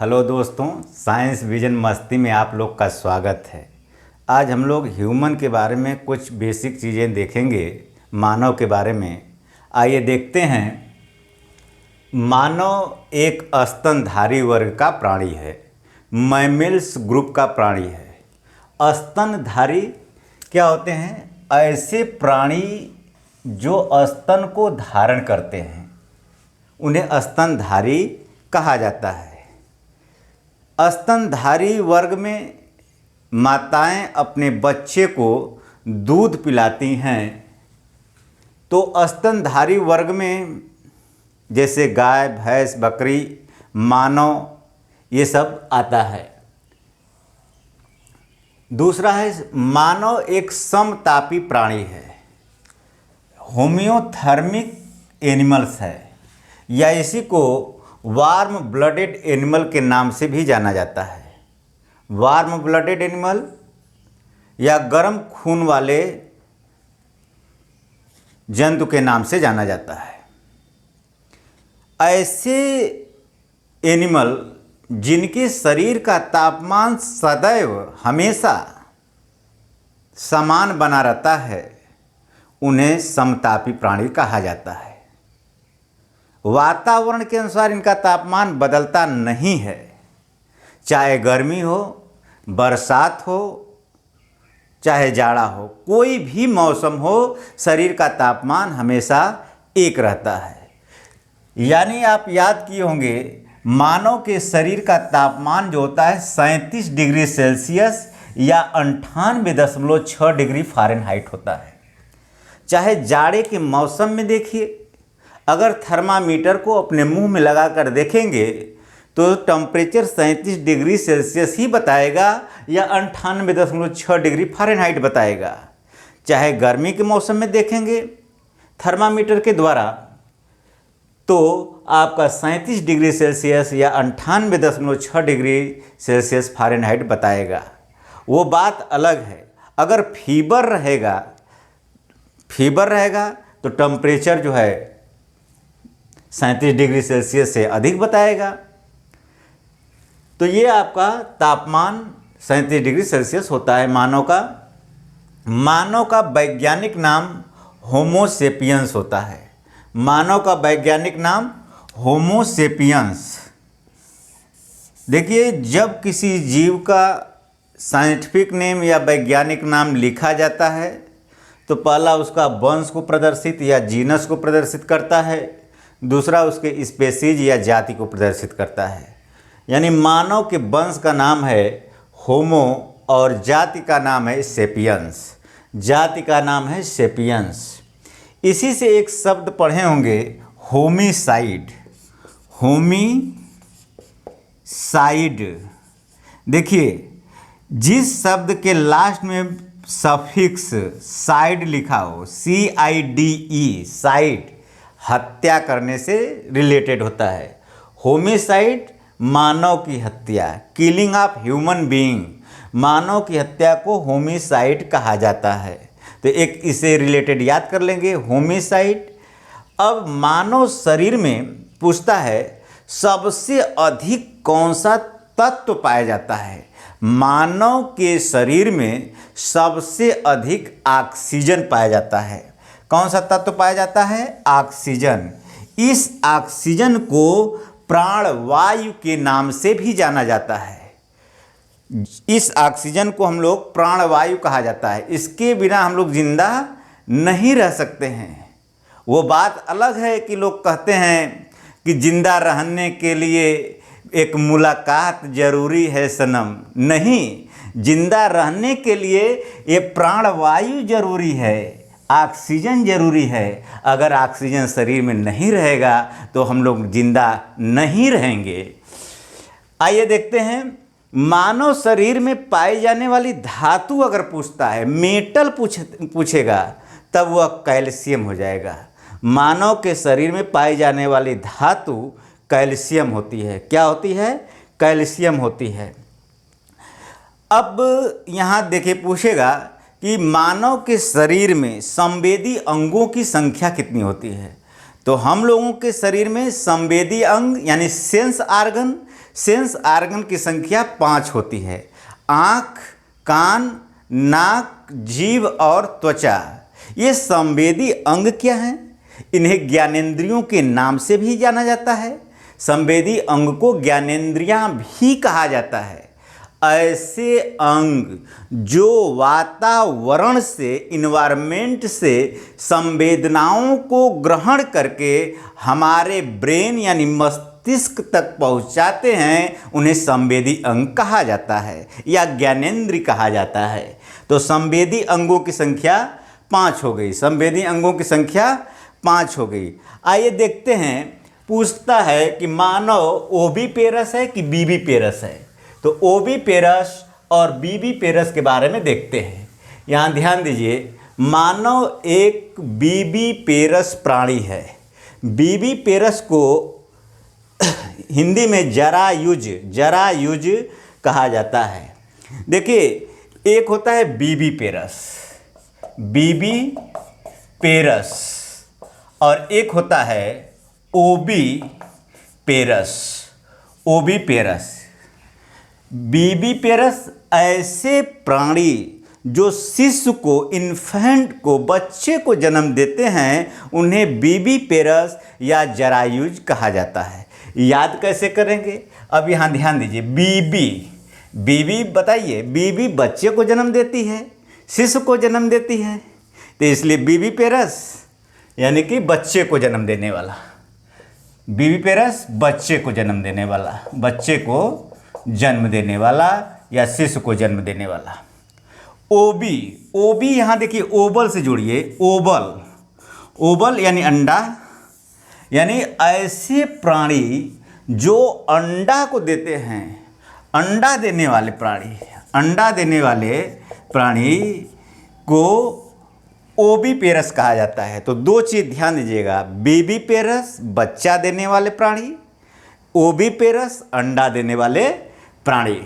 Hello दोस्तों, science vision मस्ती में आप लोग का स्वागत है। आज हम लोग ह्यूमन के बारे में कुछ बेसिक चीज़ें देखेंगे, मानव के बारे में। आइए देखते हैं। मानव एक स्तनधारी वर्ग का प्राणी है, मैमल्स ग्रुप का प्राणी है। स्तनधारी क्या होते हैं? ऐसे प्राणी जो स्तन को धारण करते हैं, उन्हें स्तनधारी कहा जाता है। स्तनधारी वर्ग में माताएं अपने बच्चे को दूध पिलाती हैं। तो स्तनधारी वर्ग में जैसे गाय, भैंस, बकरी, मानव, ये सब आता है। दूसरा है, मानव एक समतापी प्राणी है, होम्योथर्मिक एनिमल्स है, या इसी को वार्म ब्लडेड एनिमल के नाम से भी जाना जाता है। वार्म ब्लडेड एनिमल या गर्म खून वाले जंतु के नाम से जाना जाता है। ऐसे एनिमल जिनके शरीर का तापमान सदैव हमेशा समान बना रहता है, उन्हें समतापी प्राणी कहा जाता है। वातावरण के अनुसार इनका तापमान बदलता नहीं है। चाहे गर्मी हो, बरसात हो, चाहे जाड़ा हो, कोई भी मौसम हो, शरीर का तापमान हमेशा एक रहता है। यानी आप याद किए होंगे, मानव के शरीर का तापमान जो होता है 37 डिग्री सेल्सियस या 98.6 डिग्री फ़ारेनहाइट होता है। चाहे जाड़े के मौसम में देखिए, अगर थर्मामीटर को अपने मुंह में लगाकर देखेंगे तो टेम्परेचर 37 डिग्री सेल्सियस ही बताएगा या 98.6 डिग्री फ़ारेनहाइट बताएगा। चाहे गर्मी के मौसम में देखेंगे थर्मामीटर के द्वारा, तो आपका 37 डिग्री सेल्सियस या 98.6 डिग्री सेल्सियस फ़ारेनहाइट बताएगा। वो बात अलग है। अगर फीवर रहेगा तो टेम्परेचर जो है 37 डिग्री सेल्सियस से अधिक बताएगा। तो ये आपका तापमान 37 डिग्री सेल्सियस होता है मानव का वैज्ञानिक नाम होमो सेपियंस होता है। मानव का वैज्ञानिक नाम होमो सेपियंस। देखिए, जब किसी जीव का साइंटिफिक नेम या वैज्ञानिक नाम लिखा जाता है तो पहला उसका वंश को प्रदर्शित या जीनस को प्रदर्शित करता है, दूसरा उसके स्पेसीज या जाति को प्रदर्शित करता है। यानी मानव के वंश का नाम है होमो और जाति का नाम है सेपियंस। इसी से एक शब्द पढ़े होंगे, होमिसाइड। देखिए, जिस शब्द के लास्ट में सफिक्स साइड लिखा हो, CIDE, साइड, हत्या करने से रिलेटेड होता है। होमिसाइड मानव की हत्या, किलिंग ऑफ ह्यूमन बीइंग, मानव की हत्या को होमिसाइड कहा जाता है। तो एक इसे रिलेटेड याद कर लेंगे, होमिसाइड। अब मानव शरीर में पूछता है सबसे अधिक कौन सा तत्व पाया जाता है। मानव के शरीर में सबसे अधिक ऑक्सीजन पाया जाता है। कौन सा तत्व पाया जाता है? ऑक्सीजन। इस ऑक्सीजन को प्राणवायु के नाम से भी जाना जाता है। इस ऑक्सीजन को हम लोग प्राणवायु कहा जाता है। इसके बिना हम लोग जिंदा नहीं रह सकते हैं। वो बात अलग है कि लोग कहते हैं कि जिंदा रहने के लिए एक मुलाकात जरूरी है सनम। नहीं, जिंदा रहने के लिए ये प्राणवायु जरूरी है, ऑक्सीजन जरूरी है। अगर ऑक्सीजन शरीर में नहीं रहेगा तो हम लोग जिंदा नहीं रहेंगे। आइए देखते हैं, मानव शरीर में पाई जाने वाली धातु अगर पूछता है, मेटल पूछेगा, तब वह कैल्शियम हो जाएगा। मानव के शरीर में पाई जाने वाली धातु कैल्शियम होती है। क्या होती है? कैल्शियम होती है। अब यहाँ देखिए, पूछेगा कि मानव के शरीर में संवेदी अंगों की संख्या कितनी होती है। तो हम लोगों के शरीर में संवेदी अंग यानी सेंस आर्गन सेंस आर्गन की संख्या 5 होती है। आँख, कान, नाक, जीभ और त्वचा, ये संवेदी अंग क्या हैं? इन्हें ज्ञानेंद्रियों के नाम से भी जाना जाता है। संवेदी अंग को ज्ञानेंद्रियां भी कहा जाता है। ऐसे अंग जो वातावरण से, इन्वायरमेंट से संवेदनाओं को ग्रहण करके हमारे ब्रेन यानी मस्तिष्क तक पहुंचाते हैं, उन्हें संवेदी अंग कहा जाता है या ज्ञानेंद्रिय कहा जाता है। तो संवेदी अंगों की संख्या 5 हो गई। संवेदी अंगों की संख्या 5 हो गई। आइए देखते हैं, पूछता है कि मानव ओविपेरस है कि विविपेरस है। तो ओविपेरस और विविपेरस के बारे में देखते हैं। यहाँ ध्यान दीजिए, मानव एक विविपेरस प्राणी है। विविपेरस को हिंदी में जरायुज कहा जाता है। देखिए, एक होता है विविपेरस और एक होता है ओविपेरस। विविपेरस ऐसे प्राणी जो शिशु को, इन्फेंट को, बच्चे को जन्म देते हैं, उन्हें विविपेरस या जरायुज कहा जाता है। याद कैसे करेंगे? अब यहाँ ध्यान दीजिए, बीबी बताइए, बीबी बच्चे को जन्म देती है, शिशु को जन्म देती है, तो इसलिए विविपेरस यानी कि बच्चे को जन्म देने वाला। विविपेरस बच्चे को जन्म देने वाला, बच्चे को जन्म देने वाला या शिशु को जन्म देने वाला। ओबी यहाँ देखिए, ओबल से जोड़िए, ओबल यानी अंडा, यानी ऐसे प्राणी जो अंडा को देते हैं, अंडा देने वाले प्राणी को ओविपेरस कहा जाता है। तो दो चीज़ ध्यान दीजिएगा, विविपेरस बच्चा देने वाले प्राणी, ओविपेरस अंडा देने वाले प्राणी।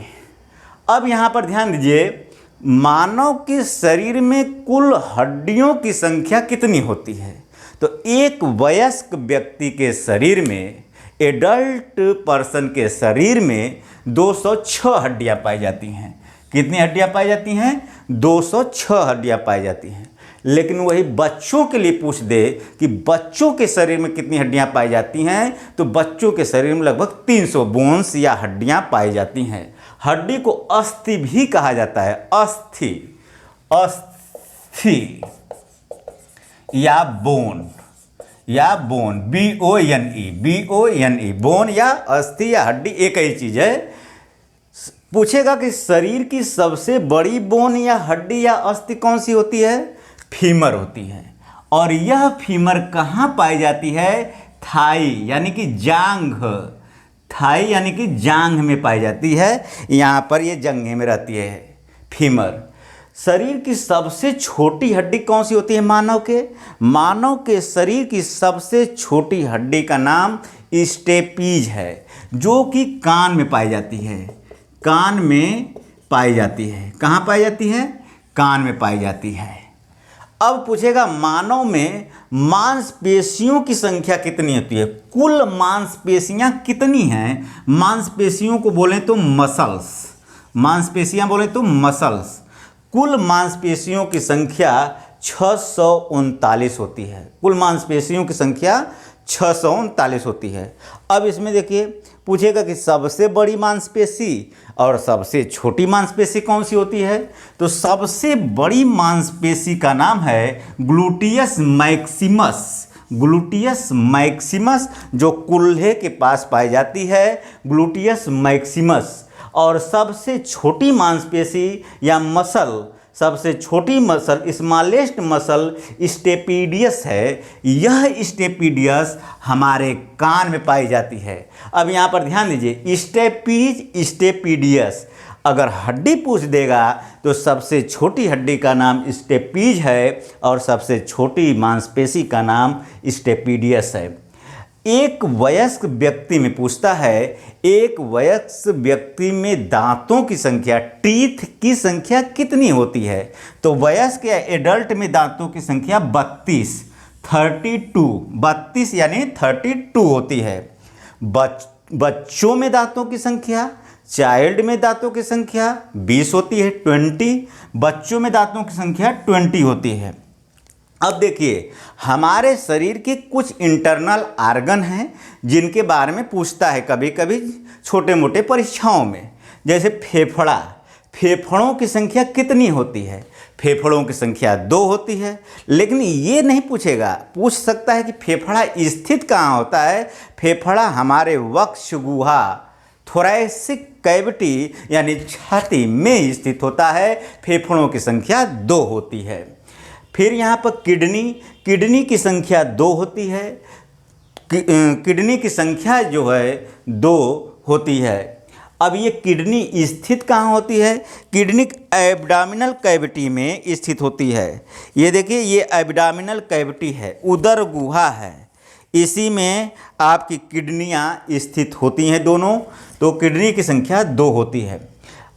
अब यहाँ पर ध्यान दीजिए, मानव के शरीर में कुल हड्डियों की संख्या कितनी होती है? तो एक वयस्क व्यक्ति के शरीर में, एडल्ट पर्सन के शरीर में 206 हड्डियाँ पाई जाती हैं। कितनी हड्डियाँ पाई जाती हैं? 206 हड्डियाँ पाई जाती हैं। लेकिन वही बच्चों के लिए पूछ दे कि बच्चों के शरीर में कितनी हड्डियाँ पाई जाती हैं, तो बच्चों के शरीर में लगभग 300 बोन्स या हड्डियाँ पाई जाती हैं। हड्डी को अस्थि भी कहा जाता है, अस्थि या बोन, BONE, बोन या अस्थि या हड्डी एक ही चीज़ है। पूछेगा कि शरीर की सबसे बड़ी बोन या हड्डी या अस्थि कौन सी होती है? फीमर होती है। और यह फीमर कहाँ पाई जाती है? थाई यानी कि जांघ में पाई जाती है। यहाँ पर ये जंघे में रहती है फीमर। शरीर की सबसे छोटी हड्डी कौन सी होती है मानव के शरीर की सबसे छोटी हड्डी का नाम स्टेपीज है, जो कि कान में पाई जाती है। कान में पाई जाती है। कहाँ पाई जाती है? कान में पाई जाती है। अब पूछेगा, मानव में मांसपेशियों की संख्या कितनी होती है? कुल मांसपेशियां कितनी हैं? मांसपेशियों को बोलें तो मसल्स, मांसपेशियां बोलें तो मसल्स। कुल मांसपेशियों की संख्या 639 होती है। कुल मांसपेशियों की संख्या 639 होती है। अब इसमें देखिए, पूछेगा कि सबसे बड़ी मांसपेशी और सबसे छोटी मांसपेशी कौन सी होती है? तो सबसे बड़ी मांसपेशी का नाम है ग्लूटियस मैक्सिमस, जो कुल्हे के पास पाई जाती है, ग्लूटियस मैक्सिमस। और सबसे छोटी मांसपेशी या मसल, सबसे छोटी मसल, स्मॉलेस्ट मसल स्टेपीडियस है। यह स्टेपीडियस हमारे कान में पाई जाती है। अब यहाँ पर ध्यान दीजिए, स्टेपीडियस अगर हड्डी पूछ देगा तो सबसे छोटी हड्डी का नाम स्टेपीज है और सबसे छोटी मांसपेशी का नाम स्टेपीडियस है। एक वयस्क व्यक्ति में पूछता है, एक वयस्क व्यक्ति में दांतों की संख्या, टीथ की संख्या कितनी होती है? तो वयस्क या एडल्ट में दांतों की संख्या 32 यानी 32 होती है। बच्चों में दांतों की संख्या, चाइल्ड में दांतों की संख्या 20 होती है, 20। बच्चों में दांतों की संख्या 20 होती है। अब देखिए, हमारे शरीर के कुछ इंटरनल आर्गन हैं जिनके बारे में पूछता है कभी कभी छोटे मोटे परीक्षाओं में। जैसे फेफड़ा, फेफड़ों की संख्या कितनी होती है? फेफड़ों की संख्या 2 होती है। लेकिन ये नहीं पूछेगा, पूछ सकता है कि फेफड़ा स्थित कहाँ होता है। फेफड़ा हमारे वक्ष गुहा, थोरैसिक कैविटी यानी छाती में स्थित होता है। फेफड़ों की संख्या 2 होती है। फिर यहाँ पर किडनी, किडनी की संख्या 2 होती है। किडनी की संख्या जो है 2 होती है। अब ये किडनी स्थित कहाँ होती है? किडनी एब्डोमिनल कैविटी में स्थित होती है। ये देखिए, ये एब्डोमिनल कैविटी है, उदर गुहा है, इसी में आपकी किडनियाँ स्थित होती हैं दोनों। तो किडनी की संख्या 2 होती है।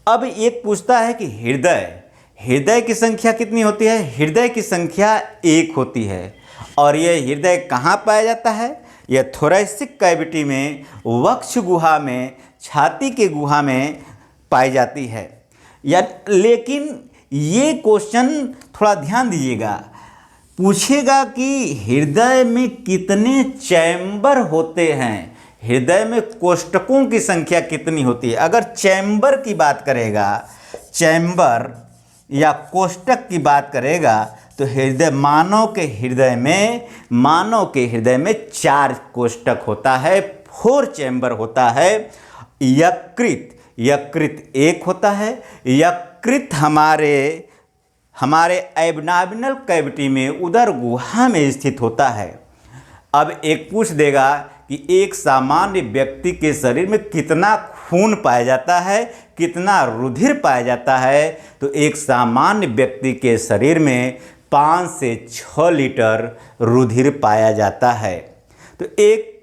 अब एक पूछता है कि हृदय, हृदय की संख्या कितनी होती है? हृदय की संख्या 1 होती है। और यह हृदय कहाँ पाया जाता है? यह थोरैसिक कैविटी में, वक्ष गुहा में, छाती के गुहा में पाई जाती है। या लेकिन ये क्वेश्चन थोड़ा ध्यान दीजिएगा, पूछेगा कि हृदय में कितने चैम्बर होते हैं, हृदय में कोष्ठकों की संख्या कितनी होती है। अगर चैम्बर की बात करेगा, चैम्बर या कोष्ठक की बात करेगा, तो हृदय, मानव के हृदय में 4 कोष्ठक होता है, 4 चैम्बर होता है। यकृत, यकृत 1 होता है। यकृत हमारे एब्डोमिनल कैविटी में, उदर गुहा में स्थित होता है। अब एक पूछ देगा कि एक सामान्य व्यक्ति के शरीर में कितना खून पाया जाता है, कितना रुधिर पाया जाता है। तो एक सामान्य व्यक्ति के शरीर में 5 से 6 लीटर रुधिर पाया जाता है। तो एक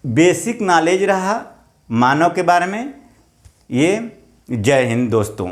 बेसिक नॉलेज रहा मानव के बारे में। ये जय हिंद दोस्तों।